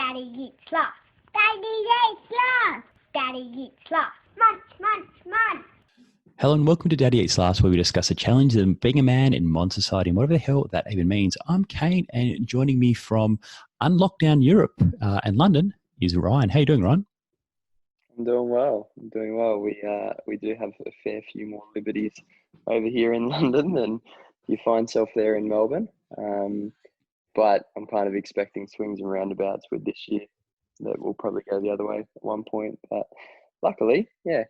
Daddy eats lots. Daddy eats lots. Daddy eats lots. Munch, munch, munch. Hello and welcome to Daddy Eats Last, where we discuss the challenges of being a man in modern society and whatever the hell that even means. I'm Kane, and joining me from unlockdown Europe and London is Ryan. How you doing, Ryan? I'm doing well. We do have a fair few more liberties over here in London than you find yourself there in Melbourne. But I'm kind of expecting swings and roundabouts with this year that will probably go the other way at one point. But luckily, yeah,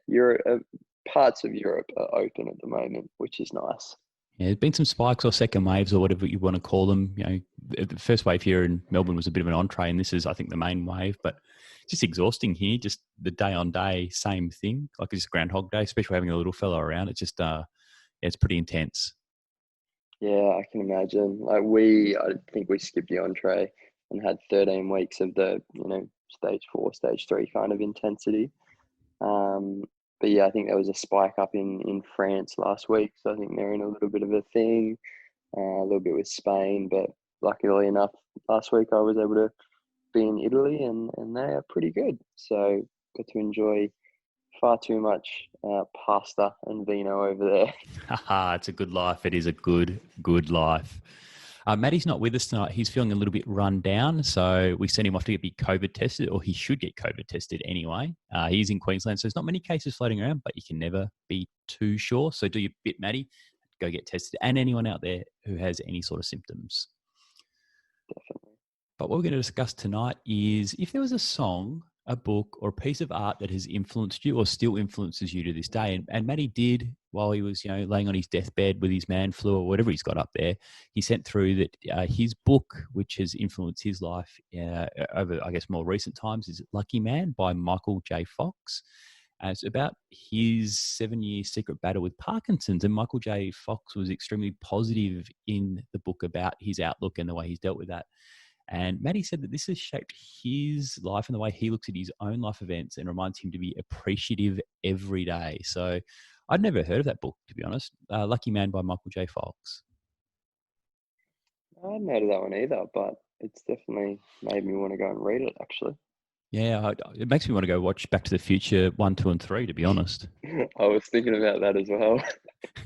parts of Europe are open at the moment, which is nice. Yeah, there's been some spikes or second waves or whatever you want to call them. You know, the first wave here in Melbourne was a bit of an entree, and this is, I think, the main wave. But it's just exhausting here. Just the day on day, same thing. Like it's Groundhog Day, especially having a little fella around. It's just, it's pretty intense. Yeah, I can imagine. I think we skipped the entree and had 13 weeks of the, stage 4, stage 3 kind of intensity. But yeah, I think there was a spike up in France last week. So I think they're in a little bit of a thing, a little bit with Spain. But luckily enough, last week I was able to be in Italy and they are pretty good. So got to enjoy far too much pasta and vino over there. It's a good life. It is a good life. Matty's not with us tonight. He's feeling a little bit run down, so we sent him off to get COVID tested, or he should get COVID tested anyway. He's in Queensland, so there's not many cases floating around, but you can never be too sure. So do your bit, Matty. Go get tested, and anyone out there who has any sort of symptoms. Definitely. But what we're going to discuss tonight is if there was a song, a book, or a piece of art that has influenced you or still influences you to this day. And Matty did, while he was, laying on his deathbed with his man flu or whatever he's got up there, he sent through that his book, which has influenced his life over, I guess, more recent times, is Lucky Man by Michael J. Fox. It's about his 7-year secret battle with Parkinson's. And Michael J. Fox was extremely positive in the book about his outlook and the way he's dealt with that. And Matty said that this has shaped his life and the way he looks at his own life events and reminds him to be appreciative every day. So I'd never heard of that book, to be honest. Lucky Man by Michael J. Fox. I hadn't heard of that one either, but it's definitely made me want to go and read it, actually. Yeah, it makes me want to go watch Back to the Future 1, 2, and 3, to be honest. I was thinking about that as well.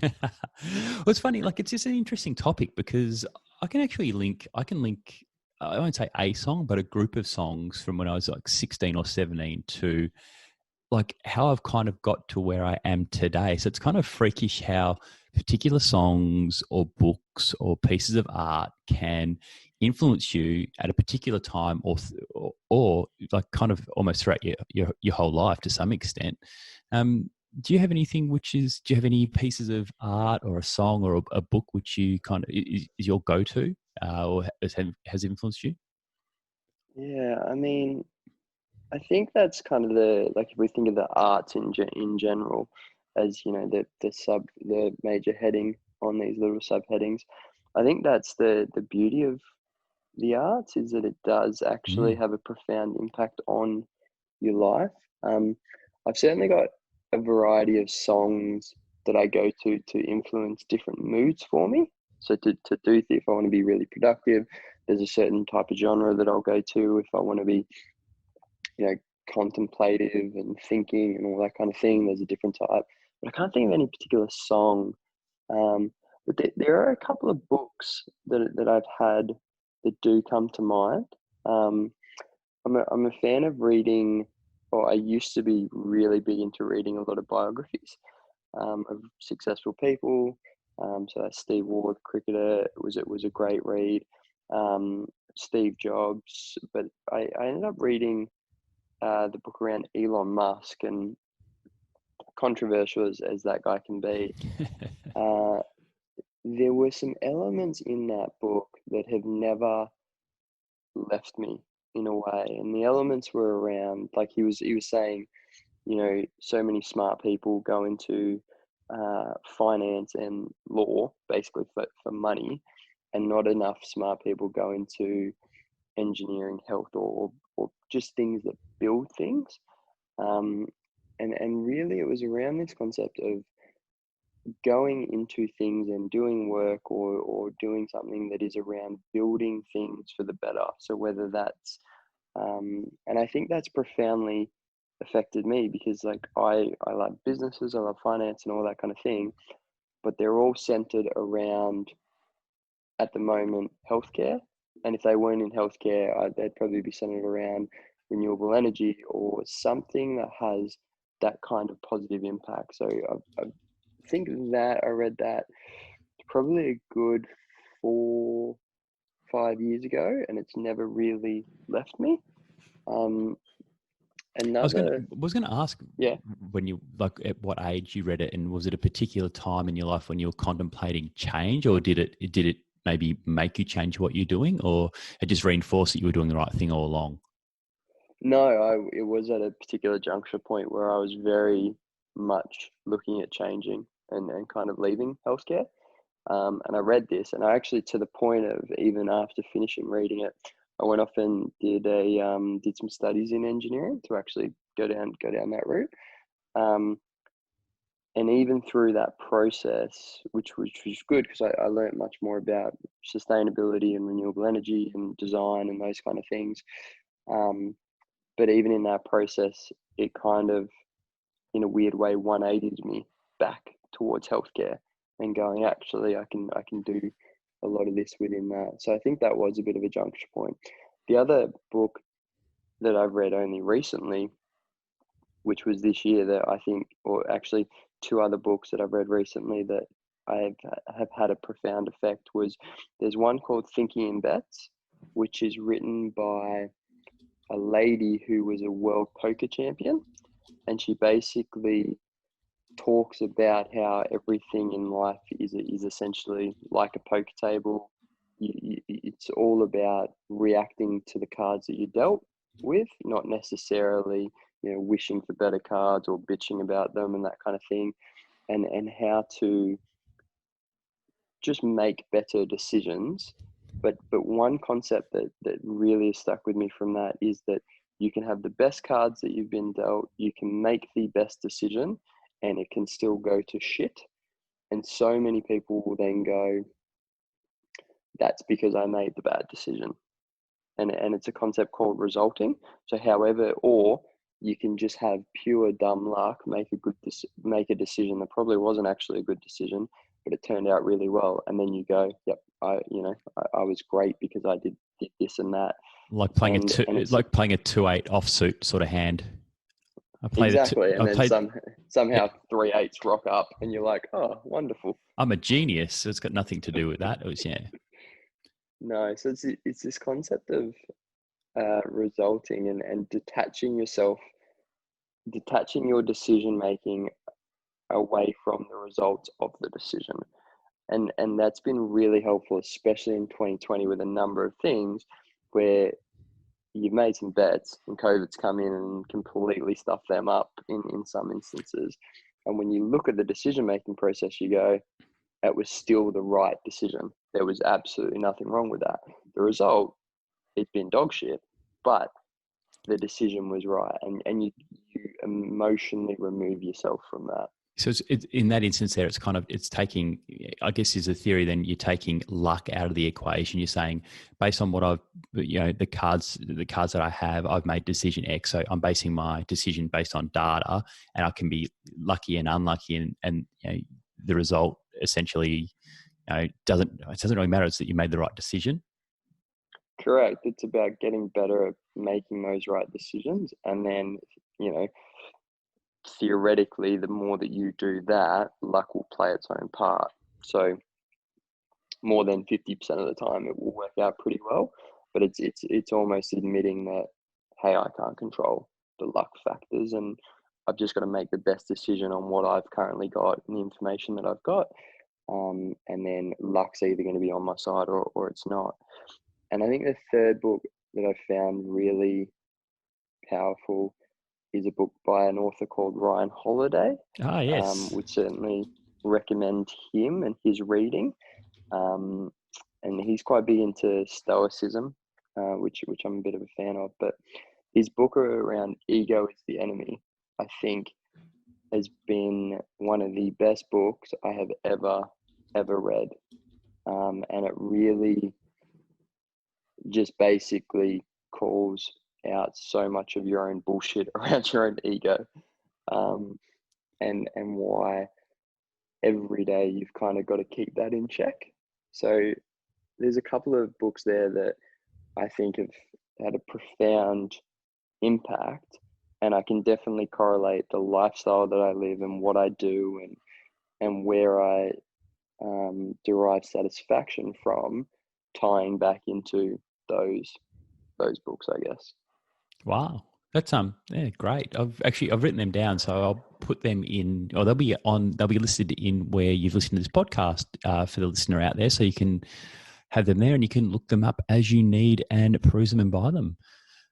Well, it's funny. Like, it's just an interesting topic because I can link, I won't say a song, but a group of songs from when I was like 16 or 17 to like how I've kind of got to where I am today. So it's kind of freakish how particular songs or books or pieces of art can influence you at a particular time or like kind of almost throughout your whole life to some extent. Do you have anything do you have any pieces of art or a song or a book which you kind of is your go-to or has influenced you? Yeah, I mean, I think that's kind of if we think of the arts in general as, the major heading on these little subheadings, I think that's the beauty of the arts is that it does actually have a profound impact on your life. I've certainly got a variety of songs that I go to influence different moods for me. So if I want to be really productive, there's a certain type of genre that I'll go to. If I want to be, contemplative and thinking and all that kind of thing, there's a different type. But I can't think of any particular song. But there are a couple of books that I've had that do come to mind. I'm a fan of reading, or I used to be really big into reading a lot of biographies of successful people. So Steve Waugh, cricketer, it was a great read. Steve Jobs, but I ended up reading the book around Elon Musk, and controversial as that guy can be. There were some elements in that book that have never left me in a way, and the elements were around, like he was saying, so many smart people go into finance and law basically for money, and not enough smart people go into engineering, health, or just things that build things. And really it was around this concept of going into things and doing work or doing something that is around building things for the better. So whether that's And I think that's profoundly affected me because like I love businesses, I love finance and all that kind of thing, but they're all centered around at the moment healthcare. And if they weren't in healthcare, they'd probably be centered around renewable energy or something that has that kind of positive impact. So I think that I read that probably a good 4-5 years ago, and it's never really left me. Another, was gonna ask, yeah, when you, like, at what age you read it, and was it a particular time in your life when you were contemplating change, or did it maybe make you change what you're doing, or it just reinforced that you were doing the right thing all along? no, it was at a particular juncture point where I was very much looking at changing and kind of leaving healthcare. And I read this, and I actually, to the point of even after finishing reading it, I went off and did some studies in engineering to actually go down that route. Um, and even through that process, which was good because I learned much more about sustainability and renewable energy and design and those kind of things. Um, but even in that process, it kind of, in a weird way, 180'd me back towards healthcare and going, actually, I can do a lot of this within that. So I think that was a bit of a juncture point. The other book that I've read only recently, which was this year, that I think, or actually two other books that I've read recently that have had a profound effect, was there's one called Thinking in Bets, which is written by a lady who was a world poker champion, and she basically talks about how everything in life is essentially like a poker table. It's all about reacting to the cards that you're dealt with, not necessarily wishing for better cards or bitching about them and that kind of thing, and how to just make better decisions. But one concept that really stuck with me from that is that you can have the best cards that you've been dealt, you can make the best decision, and it can still go to shit. And so many people will then go, that's because I made the bad decision. And it's a concept called resulting. So however, or you can just have pure dumb luck, make a decision that probably wasn't actually a good decision, but it turned out really well. And then you go, yep, I was great because I did this and that. Like playing It's like playing a 2-8 offsuit sort of hand. exactly. And then played. somehow 3 8s rock up, and you're like, oh, wonderful. I'm a genius. It's got nothing to do with that. It was, yeah. No, so it's this concept of resulting and detaching your decision making away from the results of the decision. And that's been really helpful, especially in 2020 with a number of things where you've made some bets and COVID's come in and completely stuffed them up in some instances. And when you look at the decision-making process, you go, it was still the right decision. There was absolutely nothing wrong with that. The result, it's been dog shit, but the decision was right. And you emotionally remove yourself from that. So it's in that instance there, it's taking, I guess is a theory, then you're taking luck out of the equation. You're saying, based on what the cards that I have, I've made decision X. So I'm basing my decision based on data, and I can be lucky and unlucky, and the result essentially, doesn't really matter. It's that you made the right decision. Correct. It's about getting better at making those right decisions. And then, theoretically, the more that you do that, luck will play its own part. So more than 50% of the time, it will work out pretty well. But it's almost admitting that, hey, I can't control the luck factors, and I've just got to make the best decision on what I've currently got and the information that I've got. And then luck's either going to be on my side or it's not. And I think the third book that I found really powerful is a book by an author called Ryan Holiday. Ah, yes. Would certainly recommend him and his reading. And he's quite big into Stoicism, which I'm a bit of a fan of. But his book around ego is the enemy, I think, has been one of the best books I have ever read. And it really just basically calls out so much of your own bullshit around your own ego, and why every day you've kind of got to keep that in check. So there's a couple of books there that I think have had a profound impact, and I can definitely correlate the lifestyle that I live and what I do and where I derive satisfaction from, tying back into those books, I guess. Wow. That's yeah, great. I've written them down, so I'll put them in, or they'll be listed in where you've listened to this podcast for the listener out there, so you can have them there and you can look them up as you need and peruse them and buy them.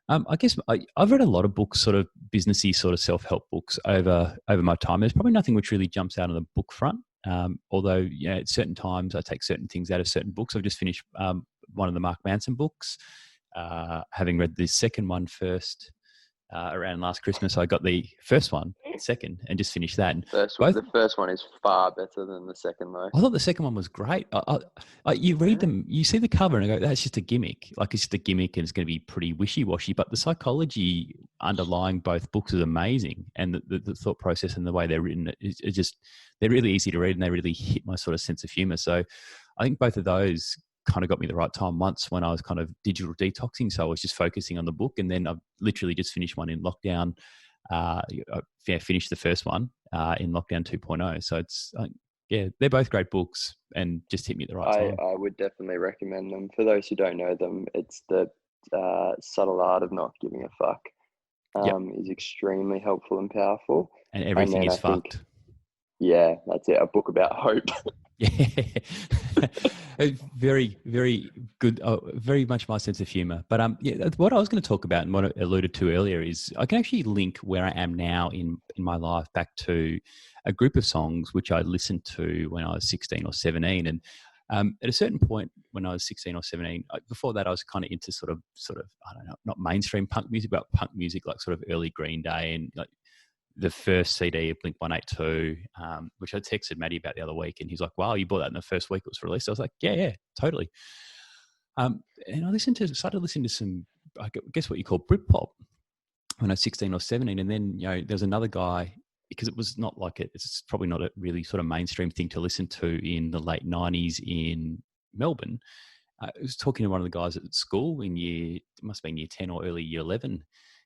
I guess I've read a lot of books, sort of businessy, sort of self-help books over my time. There's probably nothing which really jumps out on the book front. Although, at certain times I take certain things out of certain books. I've just finished one of the Mark Manson books, having read the second one first. Around last Christmas, I got the first one, second, and just finished that. And the first one is far better than the second, though. I thought the second one was great. You read them, you see the cover, and I go, "That's just a gimmick. Like, it's just a gimmick, and it's going to be pretty wishy-washy." But the psychology underlying both books is amazing, and the thought process and the way they're written is just, they're really easy to read, and they really hit my sort of sense of humor. So, I think both of those kind of got me the right time once when I was kind of digital detoxing. So I was just focusing on the book, and then I literally just finished one in lockdown. I finished the first one in lockdown 2.0. So it's, yeah, they're both great books and just hit me at the right time. I would definitely recommend them. For those who don't know them, it's the Subtle Art of Not Giving a Fuck. Is extremely helpful and powerful. And everything is fucked. Yeah, that's it. A book about hope. Yeah. Very, very good. Very much my sense of humor. But yeah, what I was going to talk about and what I alluded to earlier is I can actually link where I am now in my life back to a group of songs which I listened to when I was 16 or 17. And at a certain point when I was 16 or 17, before that I was kind of into sort of I don't know, not mainstream punk music, but punk music like sort of early Green Day and like the first CD of Blink-182, which I texted Maddie about the other week, and he's like, "Wow, you bought that in the first week it was released." I was like, "Yeah, totally." And I started listening to some, I guess what you call Britpop when I was 16 or 17, and then there's another guy, because it was not like it's probably not a really sort of mainstream thing to listen to in the late 90s in Melbourne. I was talking to one of the guys at school it must have been year 10 or early year 11.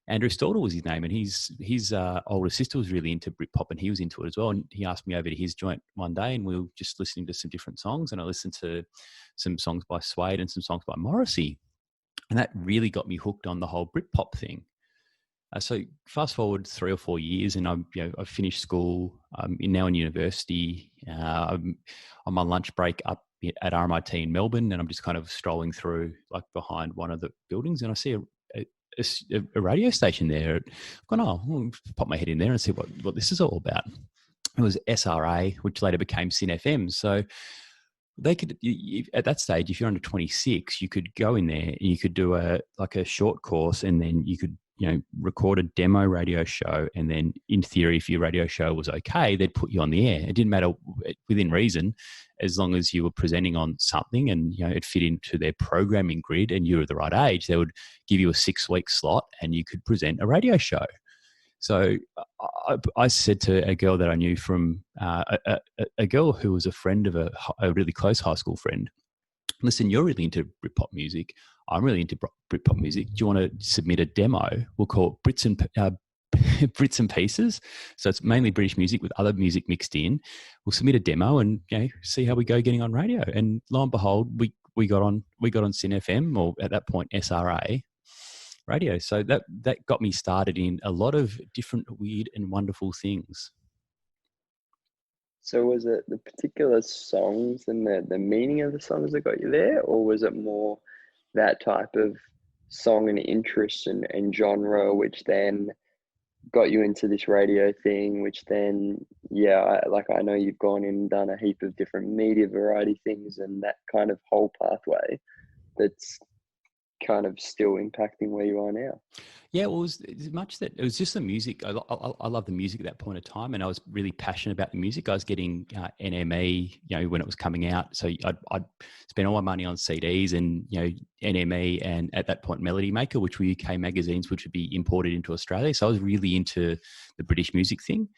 Andrew Stordle was his name, and his older sister was really into Britpop, and he was into it as well. And he asked me over to his joint one day, and we were just listening to some different songs. And I listened to some songs by Suede and some songs by Morrissey, and that really got me hooked on the whole Britpop thing. So fast forward 3 or 4 years, and I've finished school. I'm now in university. I'm on my lunch break up at RMIT in Melbourne, and I'm just kind of strolling through like behind one of the buildings, and I see a radio station there. I've gone, I'll pop my head in there and see what this is all about. It was SRA, which later became Sin FM. So they could, at that stage, if you're under 26, you could go in there and you could do a short course, and then you could record a demo radio show, and then in theory, if your radio show was okay, they'd put you on the air. It didn't matter, within reason, as long as you were presenting on something and it fit into their programming grid and you were the right age, they would give you a 6-week slot and you could present a radio show. So I said to a girl that I knew from a girl who was a friend of a really close high school friend, "Listen, you're really into Britpop music. I'm really into Britpop music. Do you want to submit a demo? We'll call it Brits and Pieces. So it's mainly British music with other music mixed in. We'll submit a demo and see how we go getting on radio." And lo and behold, we got on Sin FM, or at that point SRA radio. So that got me started in a lot of different weird and wonderful things. So was it the particular songs and the meaning of the songs that got you there, or was it more that type of song and interest and genre, which then got you into this radio thing, which then, I know you've gone in and done a heap of different media variety things, and that kind of whole pathway that's kind of still impacting where you are now? Yeah, well, it was as much that it was just the music. I love the music at that point of time, and I was really passionate about the music. I was getting NME, when it was coming out, so I'd spend all my money on CDs and NME, and at that point Melody Maker, which were UK magazines, which would be imported into Australia. So I was really into the British music thing.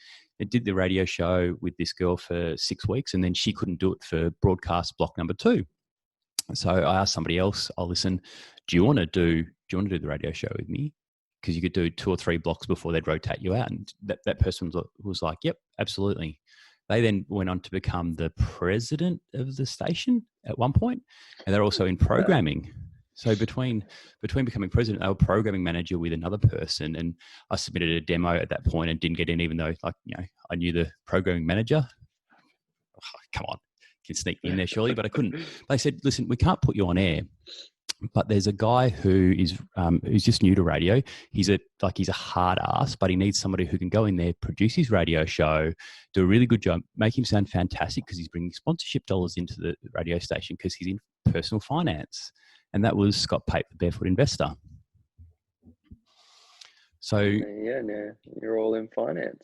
I did the radio show with this girl for 6 weeks, and then she couldn't do it for broadcast block number 2. So I asked somebody else, "I'll listen. Do you want to do the radio show with me?" Because you could do 2 or 3 blocks before they'd rotate you out. And that person was like, "Yep, absolutely." They then went on to become the president of the station at one point, and they're also in programming. So between becoming president, they were programming manager with another person, and I submitted a demo at that point and didn't get in, even though I knew the programming manager. Oh, come on, you can sneak me in there surely, but I couldn't. They said, "Listen, we can't put you on air, but there's a guy who's just new to radio. He's a hard ass, but he needs somebody who can go in there, produce his radio show, do a really good job, make him sound fantastic because he's bringing sponsorship dollars into the radio station because he's in personal finance." And that was Scott Pape, the Barefoot Investor. So yeah, no, you're all in finance.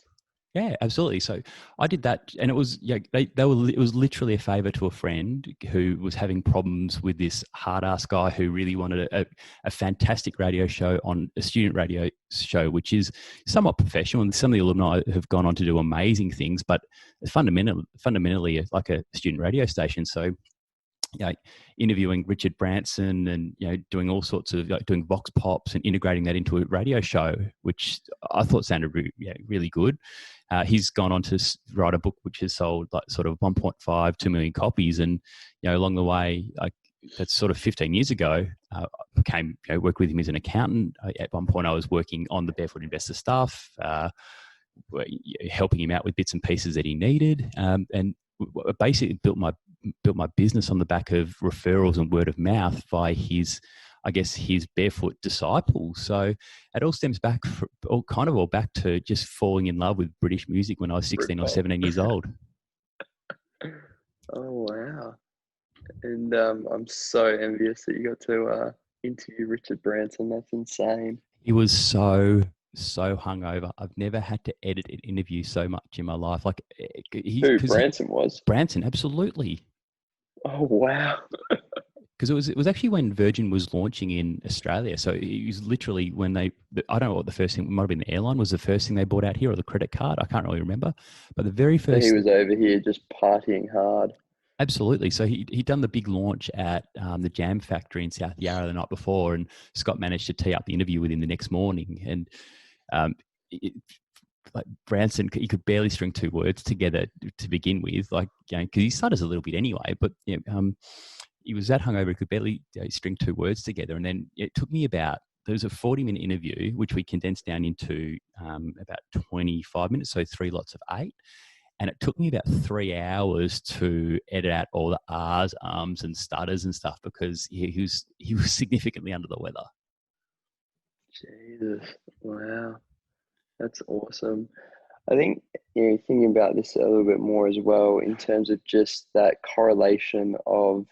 Yeah, absolutely. So I did that, and it was it was literally a favor to a friend who was having problems with this hard ass guy who really wanted a fantastic radio show on a student radio show, which is somewhat professional, and some of the alumni have gone on to do amazing things, but fundamentally like a student radio station. So interviewing Richard Branson and doing all sorts of doing vox pops and integrating that into a radio show, which I thought sounded really good. He's gone on to write a book which has sold like sort of 1.5-2 million copies, and along the way, that's sort of 15 years ago, I became worked with him as an accountant. At one point, I was working on the Barefoot Investor staff, helping him out with bits and pieces that he needed, and basically built my business on the back of referrals and word of mouth by his barefoot disciples. So it all stems back all back to just falling in love with British music when I was 16 or 17 years old. Oh, wow. And I'm so envious that you got to interview Richard Branson. That's insane. He was so hungover. I've never had to edit an interview so much in my life. Like who Branson was? Branson, absolutely. Oh, wow. Because it was actually when Virgin was launching in Australia. So it was literally when I don't know what the first thing, it might have been the airline was the first thing they bought out here, or the credit card. I can't really remember. But the very first... So he was over here just partying hard. Absolutely. So he'd done the big launch at the Jam Factory in South Yarra the night before, and Scott managed to tee up the interview with him the next morning. And like Branson, he could barely string 2 words together to begin with, because he stutters a little bit anyway. But he was that hungover, he could barely string 2 words together. And then it took me there was a 40-minute interview, which we condensed down into about 25 minutes, so 3 lots of 8. And it took me about 3 hours to edit out all the R's, ums, and stutters and stuff because he was significantly under the weather. Jesus, wow, that's awesome. I think thinking about this a little bit more as well in terms of just that correlation of,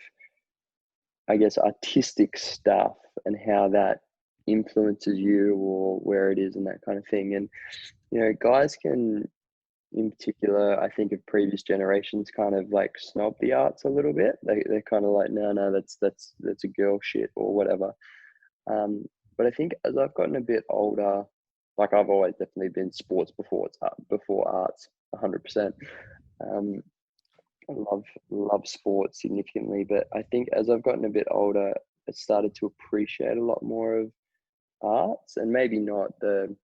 I guess, artistic stuff and how that influences you or where it is and that kind of thing. And guys can, in particular, I think of previous generations, kind of like snob the arts a little bit. They're kind of like, no, that's a girl shit or whatever. But I think as I've gotten a bit older, like I've always definitely been sports before arts, 100%. I love sports significantly, but I think as I've gotten a bit older, I started to appreciate a lot more of arts, and maybe not the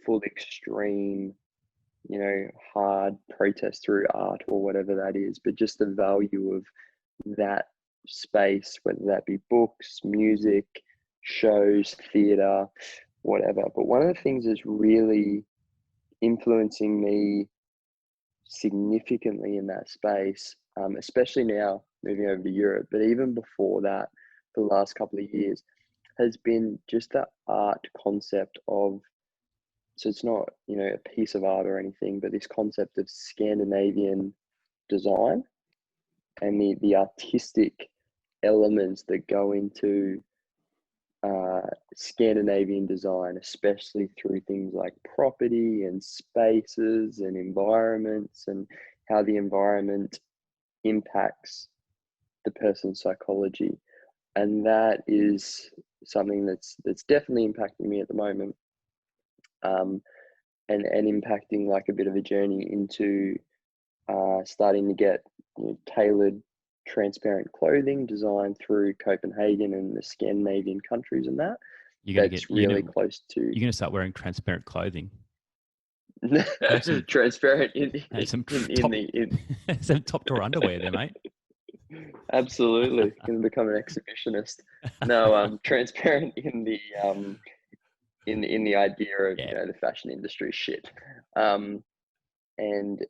full extreme, hard protest through art or whatever that is, but just the value of that space, whether that be books, music, shows, theatre, whatever. But one of the things that's really influencing me significantly in that space, especially now moving over to Europe, but even before that, the last couple of years, has been just that art concept of, so it's not, a piece of art or anything, but this concept of Scandinavian design and the artistic elements that go into Scandinavian design, especially through things like property and spaces and environments, and how the environment impacts the person's psychology. And that is something that's definitely impacting me at the moment, and impacting like a bit of a journey into starting to get tailored transparent clothing designed through Copenhagen and the Scandinavian countries, and that's really close to. You're going to start wearing transparent clothing. Transparent some top drawer underwear there, mate. Absolutely, going to become an exhibitionist. No, transparent in the idea of the fashion industry shit, and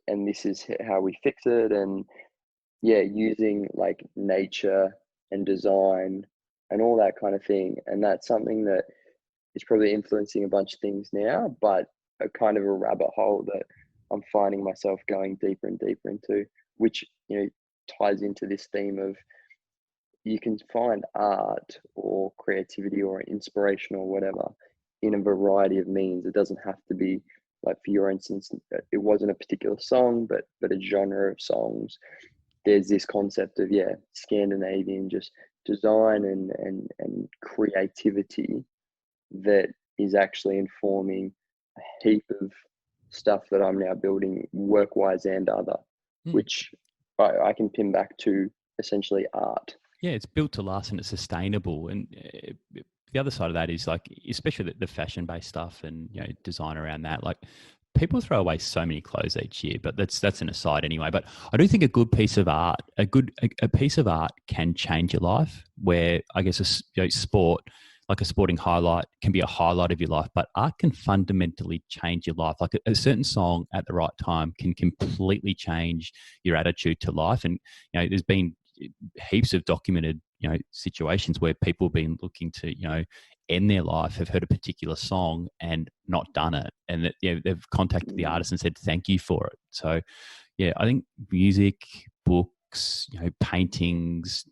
this is how we fix it, and using like nature and design and all that kind of thing, and that's something that is probably influencing a bunch of things now, but a kind of a rabbit hole that I'm finding myself going deeper and deeper into, which ties into this theme of you can find art or creativity or inspiration or whatever in a variety of means. It doesn't have to be like, for your instance, it wasn't a particular song, but a genre of songs. There's this concept of Scandinavian just design and creativity that is actually informing a heap of stuff that I'm now building work-wise and other, which I can pin back to essentially art. Yeah, it's built to last and it's sustainable. And the other side of that is like, especially the fashion-based stuff and design around that. Like, people throw away so many clothes each year, but that's an aside anyway. But I do think a good piece of art, a piece of art can change your life. Where I guess sport, like a sporting highlight, can be a highlight of your life, but art can fundamentally change your life. Like a certain song at the right time can completely change your attitude to life. And there's been heaps of documented situations where people have been looking to end their life, have heard a particular song and not done it, and that they've contacted the artist and said thank you for it. So I think music, books, paintings,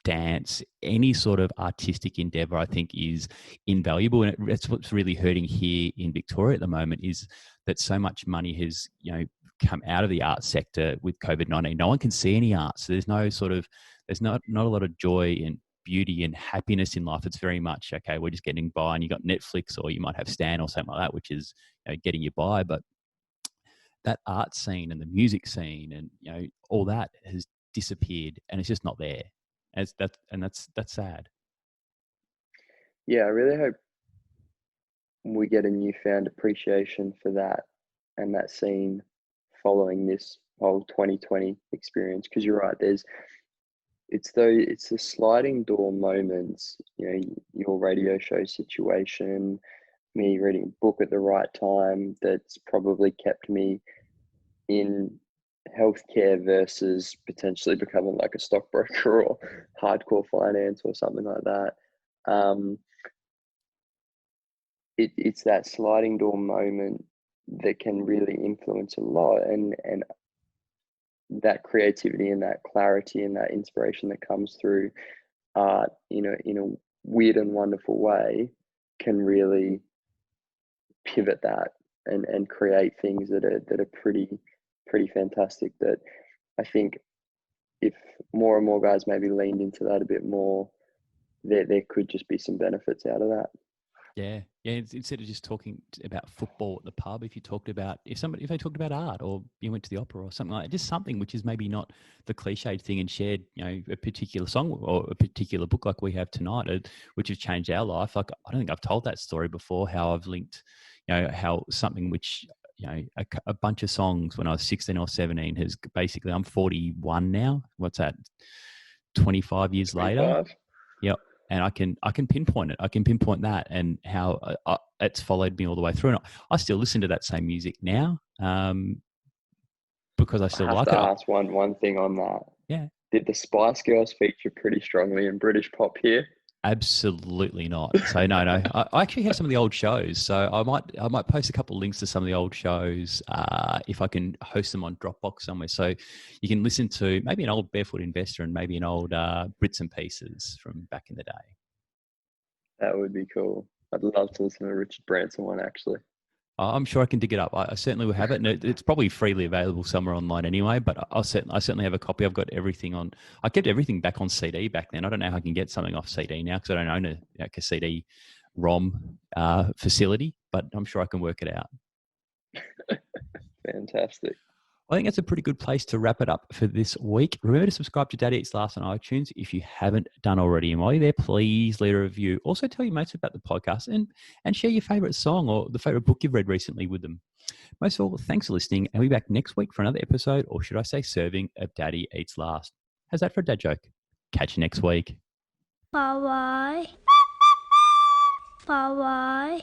dance, any sort of artistic endeavor, I think is invaluable. And that's what's really hurting here in Victoria at the moment, is that so much money has come out of the art sector with COVID-19. No one can see any art, so there's not a lot of joy and beauty and happiness in life. It's very much, okay, we're just getting by, and you got Netflix, or you might have Stan or something like that, which is getting you by. But that art scene and the music scene and all that has disappeared, and it's just not there. That's sad. Yeah, I really hope we get a newfound appreciation for that and that scene following this whole 2020 experience, because you're right, it's the sliding door moments, your radio show situation, me reading a book at the right time, that's probably kept me in healthcare versus potentially becoming like a stockbroker or hardcore finance or something like that. It's that sliding door moment that can really influence a lot, and that creativity and that clarity and that inspiration that comes through art in a weird and wonderful way can really pivot that and create things that are pretty fantastic. That I think if more and more guys maybe leaned into that a bit more, there could just be some benefits out of that. Yeah. Instead of just talking about football at the pub, if they talked about art, or you went to the opera or something like that, just something which is maybe not the cliched thing, and shared, a particular song or a particular book like we have tonight, which has changed our life. Like, I don't think I've told that story before, how I've linked, how something which, a bunch of songs when I was 16 or 17 has basically, I'm 41 now. What's that? 25 years 25. Later. Yep. And I can pinpoint it. I can pinpoint that, and how it's followed me all the way through. And I still listen to that same music now, because I still like it. I have to ask one thing on that. Yeah. Did the Spice Girls feature pretty strongly in British pop here? Absolutely not. So no. I actually have some of the old shows, so I might post a couple of links to some of the old shows, if I can host them on Dropbox somewhere, so you can listen to maybe an old Barefoot Investor and maybe an old Bits and Pieces from back in the day. That would be cool. I'd love to listen to a Richard Branson one, actually. I'm sure I can dig it up. I certainly will have it, and it's probably freely available somewhere online anyway. But I certainly have a copy. I've got everything on. I kept everything back on CD back then. I don't know how I can get something off CD now because I don't own a CD ROM facility, but I'm sure I can work it out. Fantastic. I think that's a pretty good place to wrap it up for this week. Remember to subscribe to Daddy Eats Last on iTunes if you haven't done already. And while you're there, please leave a review. Also tell your mates about the podcast and share your favourite song or the favourite book you've read recently with them. Most of all, thanks for listening. And we'll be back next week for another episode, or should I say serving of Daddy Eats Last. How's that for a dad joke? Catch you next week. Bye-bye. Bye-bye.